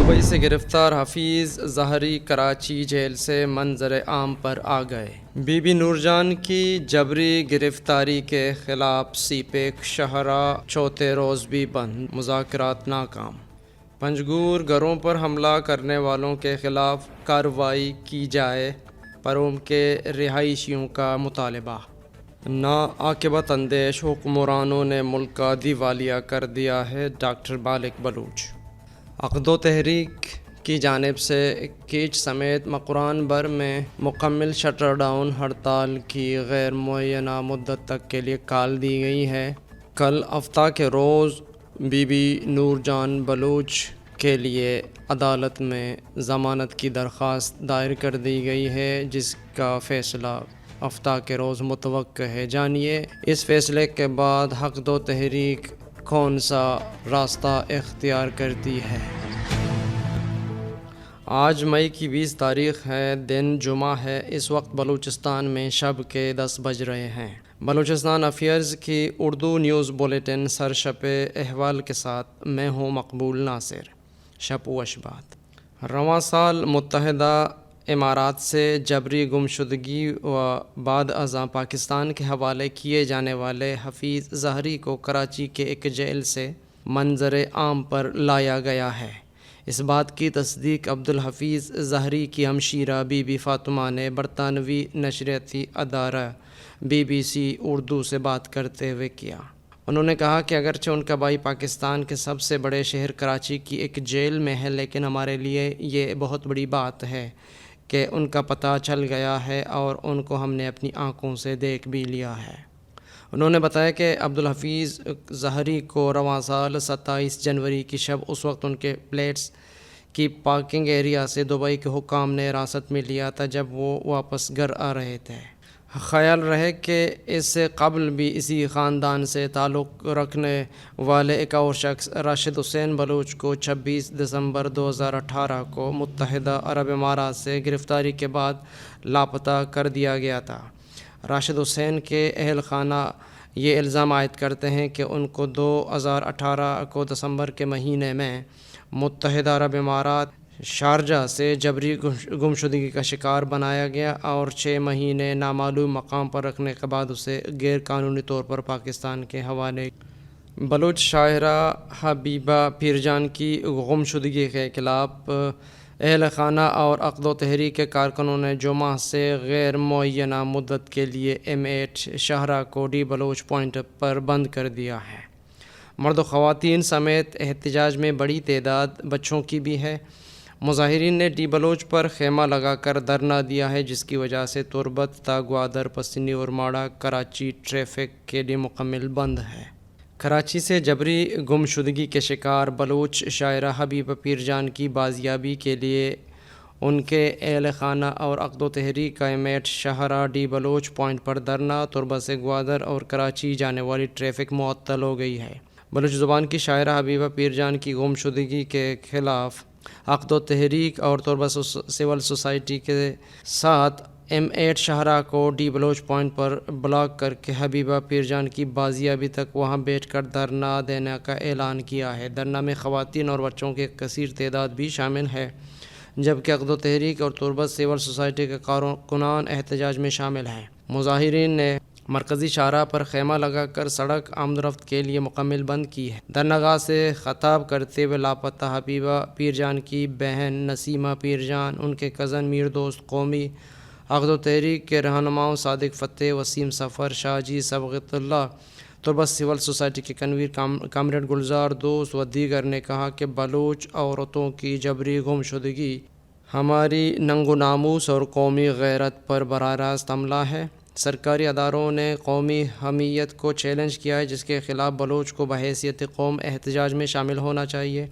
Dubai سے گرفتار حفیظ ظہری Karachi jail سے منظر عام پر آ گئے۔ بی بی نور جان کی جبری گرفتاری کے خلاف سی پیک شاہراہ چوتھے روز بھی بند، مذاکرات ناکام۔ پنجگور گھروں پر حملہ کرنے والوں کے خلاف کارروائی کی جائے، پروم کے رہائشیوں کا مطالبہ۔ ناعاقبت اندیش حکمرانوں نے ملک کا دیوالیہ کر دیا ہے، ڈاکٹر مالک بلوچ۔ عقد و تحریک کی جانب سے کیچ سمیت مقران بھر میں مکمل شٹر ڈاؤن ہڑتال کی غیر معینہ مدت تک کے لیے کال دی گئی ہے۔ کل ہفتہ کے روز بی بی نور جان بلوچ کے لیے عدالت میں ضمانت کی درخواست دائر کر دی گئی ہے، جس کا فیصلہ ہفتہ کے روز متوقع ہے۔ جانیے اس فیصلے کے بعد عقد و تحریک کون سا راستہ اختیار کرتی ہے۔ آج مئی کی 20 تاریخ ہے، دن جمعہ ہے۔ اس وقت بلوچستان میں شب کے 10 بج رہے ہیں۔ بلوچستان افیئرز کی اردو نیوز بلیٹن سرشپ احوال کے ساتھ میں ہوں مقبول ناصر۔ شپ و اشبات۔ رواں سال متحدہ امارات سے جبری گمشدگی و بعد ازاں پاکستان کے حوالے کیے جانے والے حفیظ ظہری کو کراچی کے ایک جیل سے منظر عام پر لایا گیا ہے۔ اس بات کی تصدیق عبدالحفیظ ظہری کی ہمشیرہ بی بی فاطمہ نے برطانوی نشریاتی ادارہ بی بی سی اردو سے بات کرتے ہوئے کیا۔ انہوں نے کہا کہ اگرچہ ان کا بھائی پاکستان کے سب سے بڑے شہر کراچی کی ایک جیل میں ہے، لیکن ہمارے لیے یہ بہت بڑی بات ہے کہ ان کا پتہ چل گیا ہے اور ان کو ہم نے اپنی آنکھوں سے دیکھ بھی لیا ہے۔ انہوں نے بتایا کہ عبدالحفیظ ظہری کو رواں سال 27 جنوری کی شب اس وقت ان کے پلیٹس کی پارکنگ ایریا سے دبئی کے حکام نے حراست میں لیا تھا جب وہ واپس گھر آ رہے تھے۔ خیال رہے کہ اس سے قبل بھی اسی خاندان سے تعلق رکھنے والے ایک اور شخص راشد حسین بلوچ کو 26 دسمبر 2018 کو متحدہ عرب امارات سے گرفتاری کے بعد لاپتہ کر دیا گیا تھا۔ راشد حسین کے اہل خانہ یہ الزام عائد کرتے ہیں کہ ان کو 2018 کو دسمبر کے مہینے میں متحدہ عرب امارات شارجہ سے جبری گمشدگی کا شکار بنایا گیا اور 6 مہینے نامعلوم مقام پر رکھنے کے بعد اسے غیر قانونی طور پر پاکستان کے حوالے۔ بلوچ شاہراہ حبیبہ پیرجان کی گمشدگی کے خلاف اہل خانہ اور عقد و تحریک کے کارکنوں نے جمعہ سے غیر معینہ مدت کے لیے M8 شاہراہ کو ڈی بلوچ پوائنٹ پر بند کر دیا ہے۔ مرد و خواتین سمیت احتجاج میں بڑی تعداد بچوں کی بھی ہے۔ مظاہرین نے ڈی بلوچ پر خیمہ لگا کر دھرنا دیا ہے، جس کی وجہ سے تربت تا گوادر پسینی اور ماڑا کراچی ٹریفک کے لیے مکمل بند ہے۔ کراچی سے جبری گمشدگی کے شکار بلوچ شاہراہ حبیبہ پیرجان کی بازیابی کے لیے ان کے اہل خانہ اور عقد و تحریک کا M8 شاہراہ ڈی بلوچ پوائنٹ پر دھرنا، تربت سے گوادر اور کراچی جانے والی ٹریفک معطل ہو گئی ہے۔ بلوچ زبان کی شاعرہ حبیبہ پیرجان کی گمشدگی کے خلاف عقد و تحریک اور تربت سول سوسائٹی کے ساتھ M8 شاہراہ کو ڈی بلوچ پوائنٹ پر بلاک کر کے حبیبہ پیرجان کی بازیابی تک وہاں بیٹھ کر دھرنا دینے کا اعلان کیا ہے۔ دھرنا میں خواتین اور بچوں کی ایک کثیر تعداد بھی شامل ہے، جبکہ عقد و تحریک اور تربت سول سوسائٹی کے کارکنان احتجاج میں شامل ہیں۔ مظاہرین نے مرکزی شاہراہ پر خیمہ لگا کر سڑک آمد و رفت کے لیے مکمل بند کی ہے۔ دھرناگاہ سے خطاب کرتے ہوئے لاپتہ حبیبہ پیرجان کی بہن نسیمہ پیرجان، ان کے کزن میر دوست قومی عقد و تحریک کے رہنماؤں صادق فتح، وسیم سفر، شاہ جی صبغت اللہ، تربت سول سوسائٹی کے کنویر کامریڈ گلزار دوست و دیگر نے کہا کہ بلوچ عورتوں کی جبری گمشدگی ہماری ننگ و ناموس اور قومی غیرت پر براہ راست حملہ ہے۔ سرکاری اداروں نے قومی حمیت کو چیلنج کیا ہے، جس کے خلاف بلوچ کو بحیثیت قوم احتجاج میں شامل ہونا چاہیے۔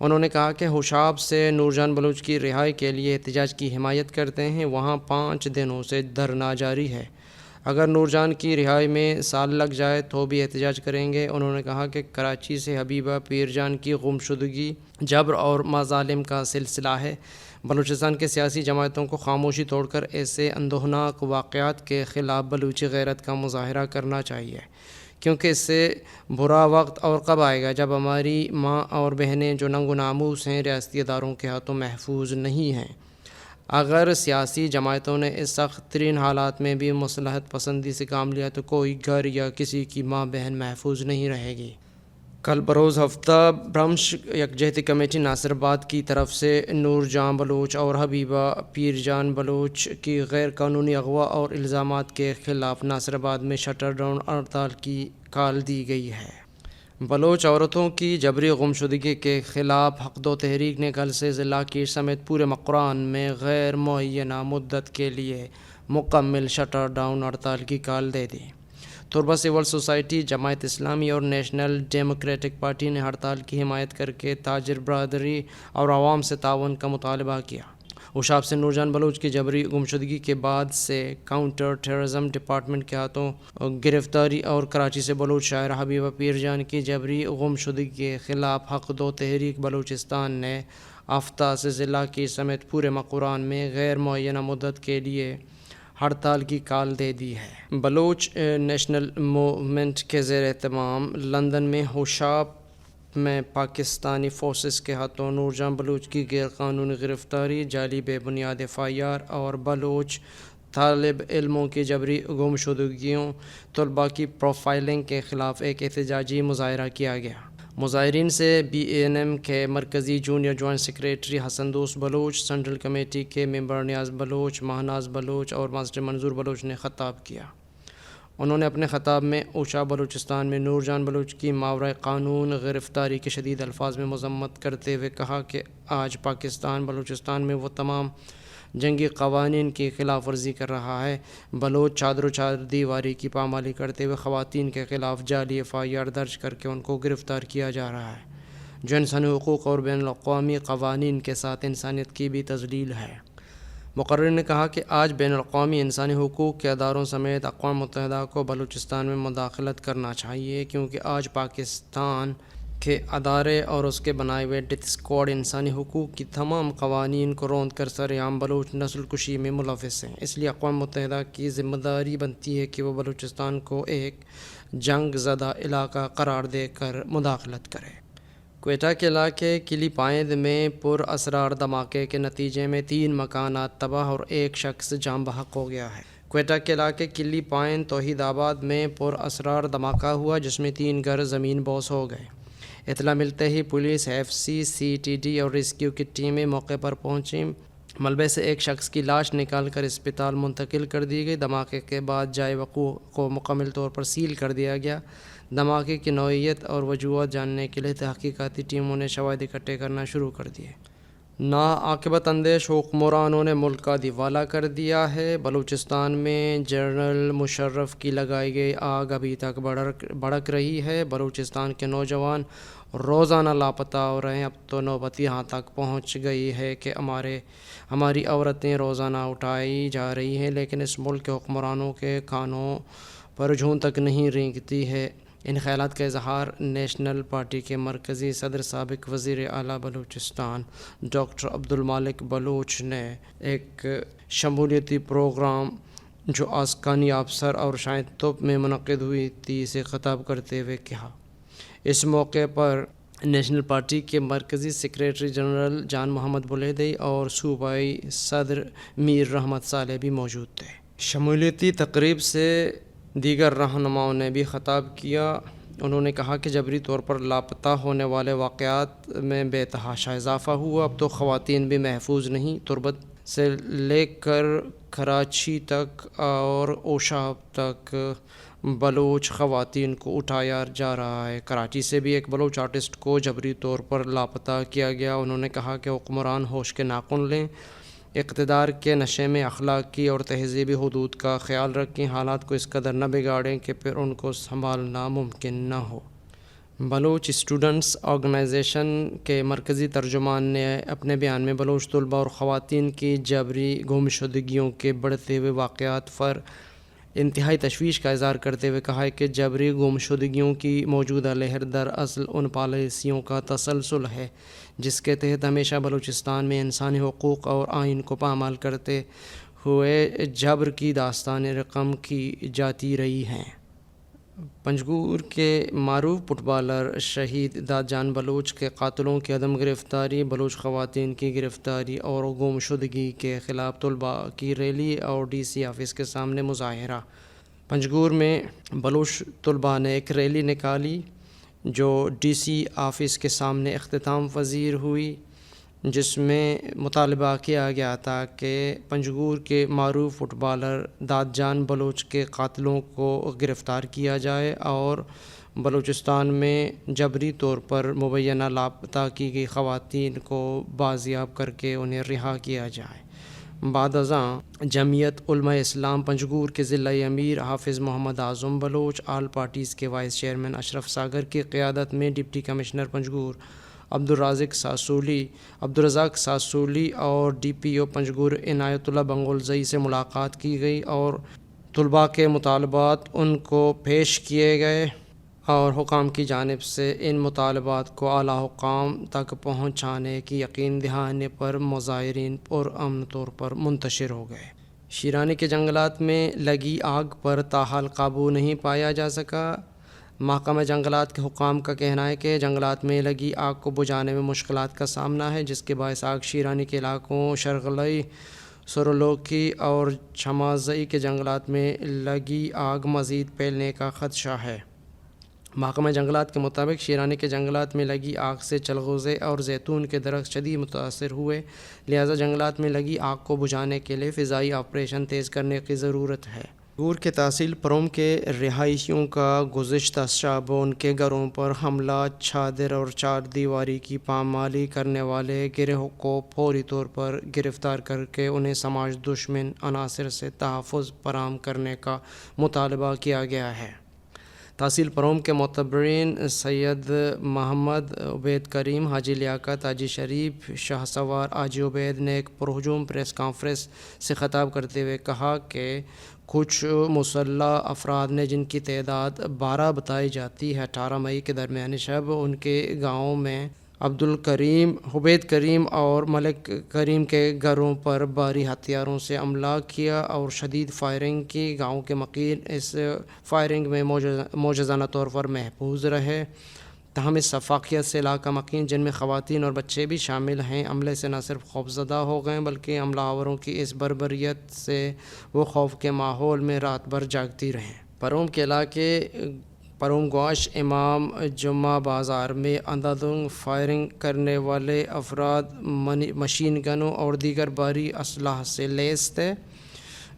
انہوں نے کہا کہ حشاب سے نور جان بلوچ کی رہائی کے لیے احتجاج کی حمایت کرتے ہیں، وہاں 5 دنوں سے دھرنا جاری ہے۔ اگر نور جان کی رہائی میں سال لگ جائے تو بھی احتجاج کریں گے۔ انہوں نے کہا کہ کراچی سے حبیبہ پیرجان کی گمشدگی جبر اور مظالم کا سلسلہ ہے۔ بلوچستان کے سیاسی جماعتوں کو خاموشی توڑ کر ایسے اندوہناک واقعات کے خلاف بلوچی غیرت کا مظاہرہ کرنا چاہیے، کیونکہ اس سے برا وقت اور کب آئے گا جب ہماری ماں اور بہنیں جو ننگ و ناموس ہیں ریاستی اداروں کے ہاتھوں محفوظ نہیں ہیں۔ اگر سیاسی جماعتوں نے اس سخت ترین حالات میں بھی مصلحت پسندی سے کام لیا تو کوئی گھر یا کسی کی ماں بہن محفوظ نہیں رہے گی۔ کل بروز ہفتہ برمش یکجہتی کمیٹی ناصر آباد کی طرف سے نور جہاں بلوچ اور حبیبہ پیر جان بلوچ کی غیر قانونی اغوا اور الزامات کے خلاف ناصر آباد میں شٹر ڈاؤن ہڑتال کی کال دی گئی ہے۔ بلوچ عورتوں کی جبری گمشدگی کے خلاف حق دو تحریک نے کل سے ضلع کی سمیت پورے مقران میں غیر معینہ مدت کے لیے مکمل شٹر ڈاؤن ہڑتال کی کال دے دی۔ طلبہ سول سوسائٹی، جماعت اسلامی اور نیشنل ڈیموکریٹک پارٹی نے ہڑتال کی حمایت کر کے تاجر برادری اور عوام سے تعاون کا مطالبہ کیا۔ اوشاب سے نور جہاں بلوچ کی جبری گمشدگی کے بعد سے کاؤنٹر ٹیررزم ڈپارٹمنٹ کے ہاتھوں گرفتاری اور کراچی سے بلوچ شاعرہ حبیبہ پیر جان کی جبری گمشدگی کے خلاف حق دو تحریک بلوچستان نے ہفتہ سے ضلع کی سمیت پورے مقران میں غیر معینہ مدت کے لیے ہڑتال کی کال دے دی ہے۔ بلوچ نیشنل موومنٹ کے زیر اہتمام لندن میں ہوشاب میں پاکستانی فورسز کے ہاتھوں نور جہاں بلوچ کی غیر قانونی گرفتاری، جعلی بے بنیاد FIR اور بلوچ طالب علموں کی جبری گمشدگیوں، طلباء کی پروفائلنگ کے خلاف ایک احتجاجی مظاہرہ کیا گیا۔ مظاہرین سے BANM کے مرکزی جونیئر جوائنٹ سیکریٹری حسن دوست بلوچ، سینٹرل کمیٹی کے ممبر نیاز بلوچ، ماہناز بلوچ اور ماسٹر منظور بلوچ نے خطاب کیا۔ انہوں نے اپنے خطاب میں اوشا بلوچستان میں نور جہاں بلوچ کی ماورائے قانون گرفتاری کی شدید الفاظ میں مذمت کرتے ہوئے کہا کہ آج پاکستان بلوچستان میں وہ تمام جنگی قوانین کی خلاف ورزی کر رہا ہے۔ بلوچ چادر و چاردیواری کی پامالی کرتے ہوئے خواتین کے خلاف جعلی FIR درج کر کے ان کو گرفتار کیا جا رہا ہے، جو انسانی حقوق اور بین الاقوامی قوانین کے ساتھ انسانیت کی بھی تذلیل ہے۔ مقرر نے کہا کہ آج بین الاقوامی انسانی حقوق کے اداروں سمیت اقوام متحدہ کو بلوچستان میں مداخلت کرنا چاہیے، کیونکہ آج پاکستان کے ادارے اور اس کے بنائے ہوئے ڈیتھ اسکواڈ انسانی حقوق کی تمام قوانین کو روند کر سرعام بلوچ نسل کشی میں ملوث ہیں۔ اس لیے اقوام متحدہ کی ذمہ داری بنتی ہے کہ وہ بلوچستان کو ایک جنگ زدہ علاقہ قرار دے کر مداخلت کرے۔ کوئٹہ کے علاقے کلی پائند میں پر اسرار دھماکے کے نتیجے میں 3 مکانات تباہ اور 1 شخص جاں بحق ہو گیا ہے۔ کوئٹہ کے علاقے کلی پائند توحید آباد میں پر اسرار دھماکہ ہوا جس میں 3 گھر زمین بوس ہو گئے۔ اطلاع ملتے ہی پولیس، FCC، CTD اور ریسکیو کی ٹیمیں موقع پر پہنچیں۔ ملبے سے 1 شخص کی لاش نکال کر اسپتال منتقل کر دی گئی۔ دھماکے کے بعد جائے وقوع کو مکمل طور پر سیل کر دیا گیا۔ دھماکے کی نوعیت اور وجوہات جاننے کے لیے تحقیقاتی ٹیموں نے شواہد اکٹھے کرنا شروع کر دیے۔ ناعاقبت اندیش حکمرانوں نے ملک کا دیوالا کر دیا ہے۔ بلوچستان میں جنرل مشرف کی لگائی گئی آگ ابھی تک بھڑک رہی ہے۔ بلوچستان کے نوجوان روزانہ لاپتہ ہو رہے ہیں۔ اب تو نوبت یہاں تک پہنچ گئی ہے کہ ہماری عورتیں روزانہ اٹھائی جا رہی ہیں، لیکن اس ملک کے حکمرانوں کے کانوں پر جون تک نہیں رینگتی ہے۔ ان خیالات کا اظہار نیشنل پارٹی کے مرکزی صدر سابق وزیر اعلیٰ بلوچستان ڈاکٹر عبدالمالک بلوچ نے ایک شمولیتی پروگرام جو آسکانی آبسر اور شاہین توپ میں منعقد ہوئی تھی سے خطاب کرتے ہوئے کہا۔ اس موقع پر نیشنل پارٹی کے مرکزی سیکریٹری جنرل جان محمد بلیدی اور صوبائی صدر میر رحمت صالح بھی موجود تھے۔ شمولیتی تقریب سے دیگر رہنماؤں نے بھی خطاب کیا۔ انہوں نے کہا کہ جبری طور پر لاپتہ ہونے والے واقعات میں بے تحاشا اضافہ ہوا۔ اب تو خواتین بھی محفوظ نہیں۔ تربت سے لے کر کراچی تک اور اوشاب تک بلوچ خواتین کو اٹھایا جا رہا ہے۔ کراچی سے بھی ایک بلوچ آرٹسٹ کو جبری طور پر لاپتہ کیا گیا۔ انہوں نے کہا کہ حکمران ہوش کے ناخن لیں، اقتدار کے نشے میں اخلاقی اور تہذیبی حدود کا خیال رکھیں، حالات کو اس قدر نہ بگاڑیں کہ پھر ان کو سنبھالنا ممکن نہ ہو۔ بلوچ اسٹوڈنٹس آرگنائزیشن کے مرکزی ترجمان نے اپنے بیان میں بلوچ طلباء اور خواتین کی جبری گمشدگیوں کے بڑھتے ہوئے واقعات پر انتہائی تشویش کا اظہار کرتے ہوئے کہا کہ جبری گمشدگیوں کی موجودہ لہر دراصل ان پالیسیوں کا تسلسل ہے جس کے تحت ہمیشہ بلوچستان میں انسانی حقوق اور آئین کو پامال کرتے ہوئے جبر کی داستانیں رقم کی جاتی رہی ہیں۔ پنجگور کے معروف فٹ بالر شہید داد جان بلوچ کے قاتلوں کی عدم گرفتاری، بلوچ خواتین کی گرفتاری اور گم شدگی کے خلاف طلباء کی ریلی اور ڈی سی آفس کے سامنے مظاہرہ۔ پنجگور میں بلوچ طلباء نے ایک ریلی نکالی جو ڈی سی آفس کے سامنے اختتام پذیر ہوئی، جس میں مطالبہ کیا گیا تھا کہ پنجگور کے معروف فٹ بالر داد جان بلوچ کے قاتلوں کو گرفتار کیا جائے اور بلوچستان میں جبری طور پر مبینہ لاپتہ کی گئی خواتین کو بازیاب کر کے انہیں رہا کیا جائے۔ بعد ازاں جمعیت علماء اسلام پنجگور کے ضلعی امیر حافظ محمد اعظم بلوچ، آل پارٹیز کے وائس چیئرمین اشرف ساگر کی قیادت میں ڈپٹی کمشنر پنجگور عبدالرزاق ساسولی اور ڈی پی او پنجگور عنایت اللہ بنگلزئی سے ملاقات کی گئی اور طلباء کے مطالبات ان کو پیش کیے گئے اور حکام کی جانب سے ان مطالبات کو اعلیٰ حکام تک پہنچانے کی یقین دہانے پر مظاہرین پرامن طور پر منتشر ہو گئے۔ شیرانی کے جنگلات میں لگی آگ پر تاحال قابو نہیں پایا جا سکا۔ محکمہ جنگلات کے حکام کا کہنا ہے کہ جنگلات میں لگی آگ کو بجھانے میں مشکلات کا سامنا ہے، جس کے باعث آگ شیرانی کے علاقوں شرغلئی، سرولوکی اور چھمازئی کے جنگلات میں لگی آگ مزید پھیلنے کا خدشہ ہے۔ محکمہ جنگلات کے مطابق شیرانی کے جنگلات میں لگی آگ سے چلغوزے اور زیتون کے درخت شدید متاثر ہوئے، لہذا جنگلات میں لگی آگ کو بجھانے کے لیے فضائی آپریشن تیز کرنے کی ضرورت ہے۔ پنجگور کے تحصیل پروم کے رہائشیوں کا گزشتہ شب ان کے گھروں پر حملہ، چادر اور چار دیواری کی پامالی کرنے والے گروہ کو فوری طور پر گرفتار کر کے انہیں سماج دشمن عناصر سے تحفظ فراہم کرنے کا مطالبہ کیا گیا ہے۔ تحصیل پروم کے معتبرین سید محمد عبید کریم، حاجی لیاقت، حاجی شریف، شاہ سوار، حاجی عبید نے ایک پرہجوم پریس کانفرنس سے خطاب کرتے ہوئے کہا کہ کچھ مسلح افراد نے، جن کی تعداد 12 بتائی جاتی ہے، 18 مئی کے درمیانی شب ان کے گاؤں میں عبید کریم اور ملک کریم کے گھروں پر بھاری ہتھیاروں سے حملہ کیا اور شدید فائرنگ کی۔ گاؤں کے مکین اس فائرنگ میں معجزانہ طور پر محفوظ رہے، تاہم اس شفاقیت سے علاقہ مکین، جن میں خواتین اور بچے بھی شامل ہیں، حملے سے نہ صرف خوفزدہ ہو گئے بلکہ حملہ آوروں کی اس بربریت سے وہ خوف کے ماحول میں رات بھر جاگتی رہیں۔ پروم کے علاقے پروم گواش امام جمعہ بازار میں اندھادھند فائرنگ کرنے والے افراد مشین گنوں اور دیگر بھاری اسلحہ سے لیس تھے،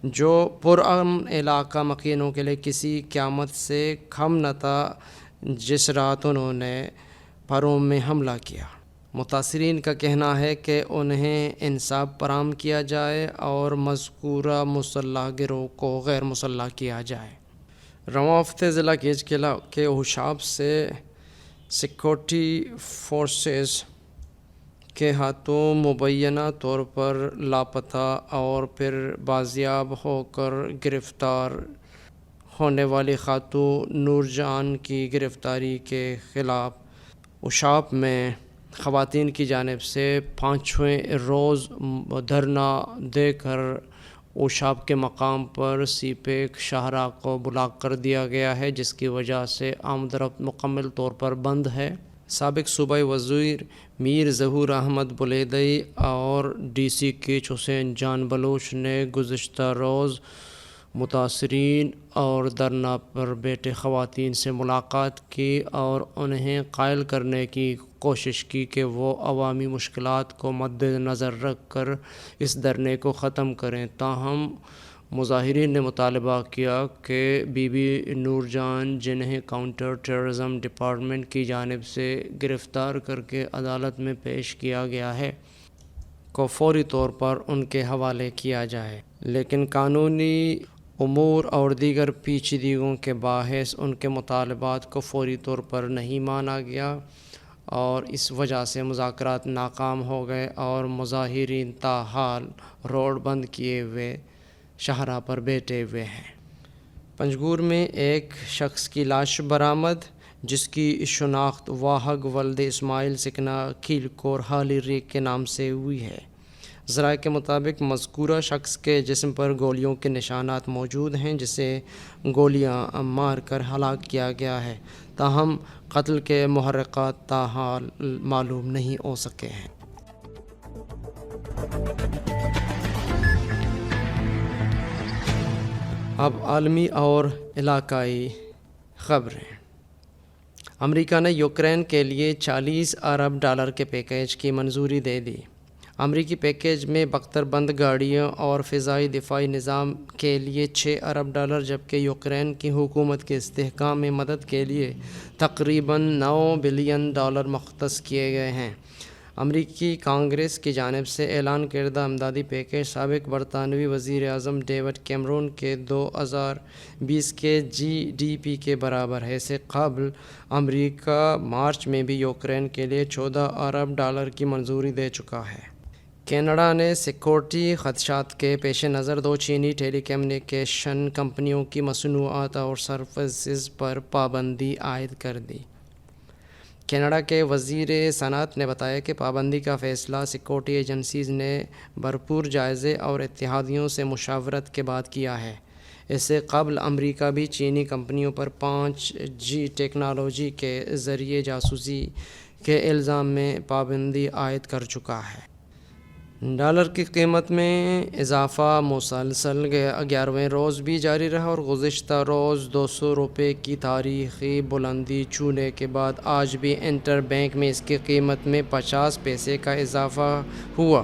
جو پرامن علاقہ مکینوں کے لیے کسی قیامت سے کم نہ تھا، جس رات انہوں نے پروم میں حملہ کیا۔ متاثرین کا کہنا ہے کہ انہیں انصاف فراہم کیا جائے اور مذکورہ مسلح گروہ کو غیر مسلح کیا جائے۔ رواں ہفتے ضلع کیچ کے اوشاب سے سیکورٹی فورسز کے ہاتھوں مبینہ طور پر لاپتہ اور پھر بازیاب ہو کر گرفتار ہونے والی خاتون نور جہاں کی گرفتاری کے خلاف اوشاب میں خواتین کی جانب سے 5ویں روز دھرنا دے کر اوشاب کے مقام پر سی پیک شاہراہ کو بلاک کر دیا گیا ہے، جس کی وجہ سے آمد و رفت مکمل طور پر بند ہے۔ سابق صوبائی وزیر میر ظہور احمد بلیدئی اور ڈی سی کیچ حسین جان بلوچ نے گزشتہ روز متاثرین اور دھرنا پر بیٹھے خواتین سے ملاقات کی اور انہیں قائل کرنے کی کوشش کی کہ وہ عوامی مشکلات کو مد نظر رکھ کر اس دھرنے کو ختم کریں، تاہم مظاہرین نے مطالبہ کیا کہ بی بی نور جہاں، جنہیں کاؤنٹر ٹیررزم ڈپارٹمنٹ کی جانب سے گرفتار کر کے عدالت میں پیش کیا گیا ہے، کو فوری طور پر ان کے حوالے کیا جائے، لیکن قانونی امور اور دیگر پیچیدگیوں کے باعث ان کے مطالبات کو فوری طور پر نہیں مانا گیا اور اس وجہ سے مذاکرات ناکام ہو گئے اور مظاہرین تاحال روڈ بند کیے ہوئے شاہراہ پر بیٹھے ہوئے ہیں۔ پنجگور میں ایک شخص کی لاش برآمد، جس کی شناخت واہگ ولد اسماعیل سکنہ کیل کور حالی ریک کے نام سے ہوئی ہے۔ ذرائع کے مطابق مذکورہ شخص کے جسم پر گولیوں کے نشانات موجود ہیں، جسے گولیاں مار کر ہلاک کیا گیا ہے، تاہم قتل کے محرکات تاحال معلوم نہیں ہو سکے ہیں۔ اب عالمی اور علاقائی خبریں۔ امریکہ نے یوکرین کے لیے $40 ارب کے پیکیج کی منظوری دے دی۔ امریکی پیکیج میں بختر بند گاڑیوں اور فضائی دفاعی نظام کے لیے $6 ارب، جبکہ یوکرین کی حکومت کے استحکام میں مدد کے لیے تقریباً $9 بلین مختص کیے گئے ہیں۔ امریکی کانگریس کی جانب سے اعلان کردہ امدادی پیکیج سابق برطانوی وزیر اعظم ڈیوڈ کیمرون کے 2020 کے GDP کے ہے۔ اس سے قبل امریکہ مارچ میں بھی یوکرین کے لیے $14 ارب کی منظوری دے چکا ہے۔ کینیڈا نے سیکورٹی خدشات کے پیش نظر 2 چینی ٹیلی کمیونیکیشن کمپنیوں کی مصنوعات اور سروسز پر پابندی عائد کر دی۔ کینیڈا کے وزیر صنعت نے بتایا کہ پابندی کا فیصلہ سیکورٹی ایجنسیز نے بھرپور جائزے اور اتحادیوں سے مشاورت کے بعد کیا ہے۔ اس سے قبل امریکہ بھی چینی کمپنیوں پر 5G ٹیکنالوجی کے ذریعے جاسوسی کے الزام میں پابندی عائد کر چکا ہے۔ ڈالر کی قیمت میں اضافہ مسلسل 11ویں روز بھی جاری رہا اور گزشتہ روز $200 کی تاریخی بلندی چھونے کے بعد آج بھی انٹر بینک میں اس کی قیمت میں 50 پیسے کا اضافہ ہوا۔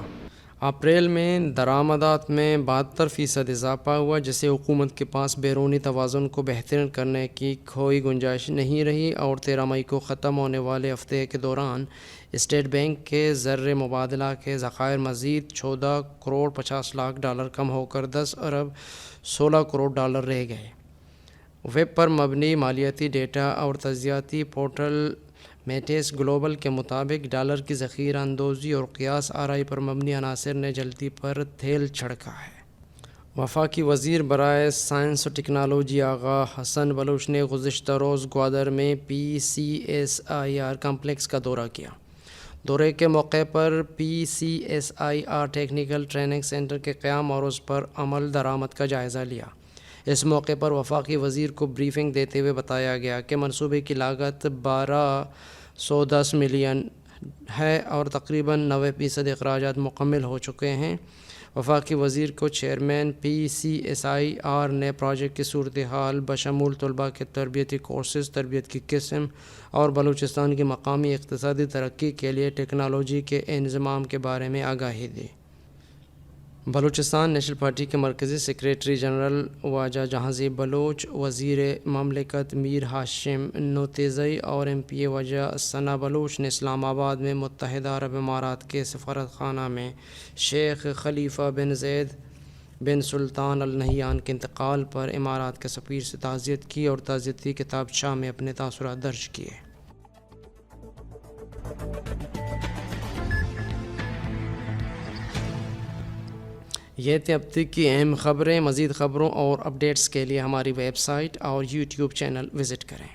اپریل میں درآمدات میں 72% اضافہ ہوا، جس سے حکومت کے پاس بیرونی توازن کو بہتر کرنے کی کوئی گنجائش نہیں رہی، اور 13 مئی کو ختم ہونے والے ہفتے کے دوران اسٹیٹ بینک کے زر مبادلہ کے ذخائر مزید $14 کروڑ 50 لاکھ کم ہو کر $10 ارب 16 کروڑ رہ گئے۔ ویب پر مبنی مالیاتی ڈیٹا اور تجزیاتی پورٹل میٹس گلوبل کے مطابق ڈالر کی ذخیرہ اندوزی اور قیاس آرائی پر مبنی عناصر نے جلدی پر تیل چھڑکا ہے۔ وفاقی وزیر برائے سائنس و ٹیکنالوجی آغا حسن بلوچ نے گزشتہ روز گوادر میں PCSIR کمپلیکس کا دورہ کیا۔ دورے کے موقع پر PCSIR ٹیکنیکل ٹریننگ سینٹر کے قیام اور اس پر عمل درآمد کا جائزہ لیا۔ اس موقع پر وفاقی وزیر کو بریفنگ دیتے ہوئے بتایا گیا کہ منصوبے کی لاگت $1210 ملین ہے اور تقریباً 90% اخراجات مکمل ہو چکے ہیں۔ وفاقی وزیر کو چیئرمین PCSIR نے پروجیکٹ کی صورتحال بشمول طلباء کے تربیتی کورسز، تربیت کی قسم اور بلوچستان کی مقامی اقتصادی ترقی کے لیے ٹیکنالوجی کے انضمام کے بارے میں آگاہی دی۔ بلوچستان نیشنل پارٹی کے مرکزی سیکریٹری جنرل واجہ جہانزیب بلوچ، وزیر مملکت میر ہاشم نوتیزئی اور MPA واجہ ثنا بلوچ نے اسلام آباد میں متحدہ عرب امارات کے سفارت خانہ میں شیخ خلیفہ بن زید بن سلطان النہیان کے انتقال پر امارات کے سفیر سے تعزیت کی اور تعزیتی کتابچہ میں اپنے تاثرات درج کیے۔ یہ تھے اب تک کی اہم خبریں۔ مزید خبروں اور اپڈیٹس کے لیے ہماری ویب سائٹ اور YouTube چینل وزٹ کریں۔